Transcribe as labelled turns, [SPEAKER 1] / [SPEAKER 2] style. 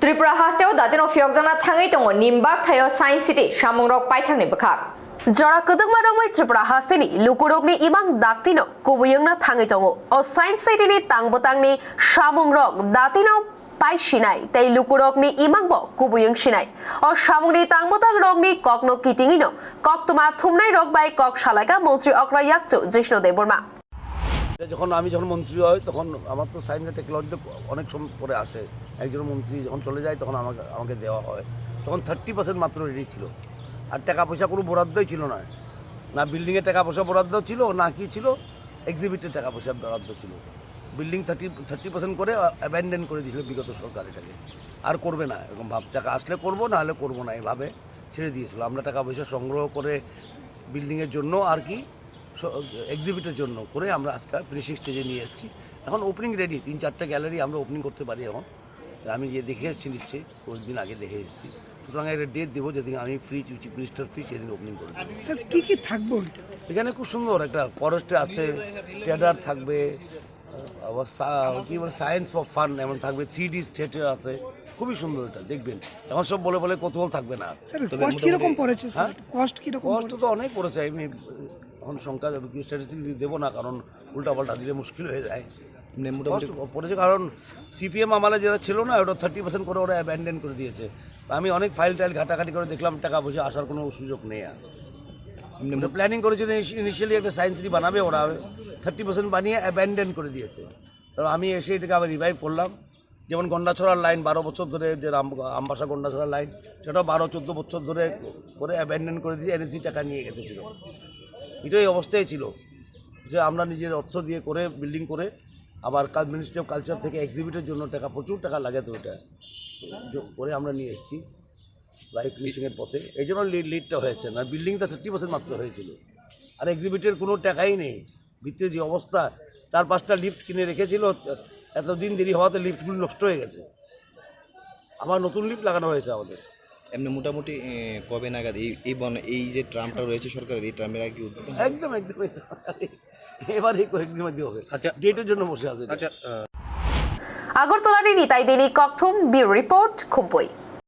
[SPEAKER 1] Tripura hasteo datino phiyokjagna thangai tongo nimbak thayo science city samungrok paithangni bwkhak.
[SPEAKER 2] Jora kedengma dongmai Tripura hasteni lukurokni imang daktino kubuyungna thangai tongo o science city ni tangbotangni samungrok datino pai sinai tei lukurokni imangbo kubuyung sinai o samungni tangbotang rokni kokno kitingino koktuma thumnai rok bai kok salaga মন্ত্রী অক্রা ইয়াকচু জিষ্ণু দেববর্মা
[SPEAKER 3] যখন আমি মন্ত্রী হই তখন আমার তো science and technology অনেক সময় পরে আসে একজন মন্ত্রী যখন চলে যায় তখন আমাকে দেওয়া হয় তখন 30% মাত্র রেডি ছিল আর টাকা পয়সা কোনো বরাদ্দই ছিল না না বিল্ডিং এর টাকা পয়সা বরাদ্দ ছিল না কি ছিল এক্সিবিটের টাকা পয়সা বরাদ্দ ছিল বিল্ডিং 30% করে অ্যাবেন্ডন করে দিয়েছিল বিগত সরকার এটাকে আর করবে না এরকম ভাব টাকা আসলে করবো না হলে করবো না এইভাবে ছেড়ে দিয়েছিল আমরা টাকা পয়সা সংগ্রহ করে বিল্ডিংয়ের জন্য আর কি এক্সিবিটের জন্য করে আমরা আজকে ফিনিশিং স্টেজে নিয়ে এসেছি এখন ওপেনিং রেডি 3-4টা গ্যালারি আমরা ওপেনিং করতে পারি এখন আমি যে দেখে এসেছি নিশ্চয়ই কয়েকদিন আগে দেখে এসেছি সুতরাং একটা ডেট দেবো যেদিন আমি ফ্রি চিফ মিনিস্টার ফ্রি সেদিন ওপেনিং করবো
[SPEAKER 4] স্যার কী কী থাকবে
[SPEAKER 3] এখানে খুব সুন্দর একটা ফরেস্টে আছে থিয়েটার থাকবে আবার কী বলে সায়েন্স ফর ফান এমন থাকবে 3D থিয়েটার আছে খুবই সুন্দর এটা দেখবেন এখন সব বলে কৌতূহল থাকবে না
[SPEAKER 4] স্যার কস্ট কীরকম পড়েছে স্যার কস্ট কীরকম
[SPEAKER 3] কষ্ট তো অনেক পড়েছে আমি এখন সংখ্যা স্ট্যাটিস্টিক দেবো না কারণ উল্টাপাল্টা দিলে মুশকিল হয়ে যায় পড়েছে কারণ সিপিএম আমলে যেটা ছিল না ওটা 30% করে ওরা অ্যাবেন্ডন করে দিয়েছে আমি অনেক ফাইল টাইল ঘাটাঘাটি করে দেখলাম টাকা পয়সা আসার কোনো সুযোগ নেই আর প্ল্যানিং করেছিল ইনিশিয়ালি একটা সায়েন্স সিটি বানাবে ওরা 30% বানিয়ে অ্যাবেন্ডন করে দিয়েছে তো আমি এসে এটাকে আবার রিভাইভ করলাম যেমন গন্ডাছড়ার লাইন 12 বছর ধরে যে আমবাসা গন্ডাছড়ার লাইন সেটাও 12-14 বছর ধরে করে অ্যাবেন্ডন করে দিয়ে এনএসি টাকা নিয়ে গেছে ফিরত এটাই অবস্থায় ছিল যে আমরা নিজের অর্থ দিয়ে করে বিল্ডিং করে আবার মিনিস্ট্রি অফ কালচার থেকে এক্সিবিটের জন্য টাকা প্রচুর টাকা লাগে তো ওটা করে আমরা নিয়ে এসেছি প্রায় ফিনিশিংয়ের পথে এই জন্য লিডটা হয়েছে না বিল্ডিংটা 30% মাত্র হয়েছিল আর এক্সিবিটের কোনো টাকাই নেই ভিতরে যে অবস্থা 4-5টা লিফট কিনে রেখেছিল এতদিন দেরি হওয়াতে লিফটগুলো নষ্ট হয়ে গেছে আবার নতুন লিফট লাগানো হয়েছে আমাদের
[SPEAKER 5] এমনি মোটামুটি কবে নাগাদ এই যে ট্রামটা রয়েছে সরকারের এই ট্রামের আগে উদ্বোধন
[SPEAKER 3] একদম এবারে কয়েকদিন মধ্যে হবে আচ্ছা ডেটের জন্য বসে আছে
[SPEAKER 2] আগরতলার নিতাই দিনী ককথুম ব্যুরো রিপোর্ট খুম্পুই।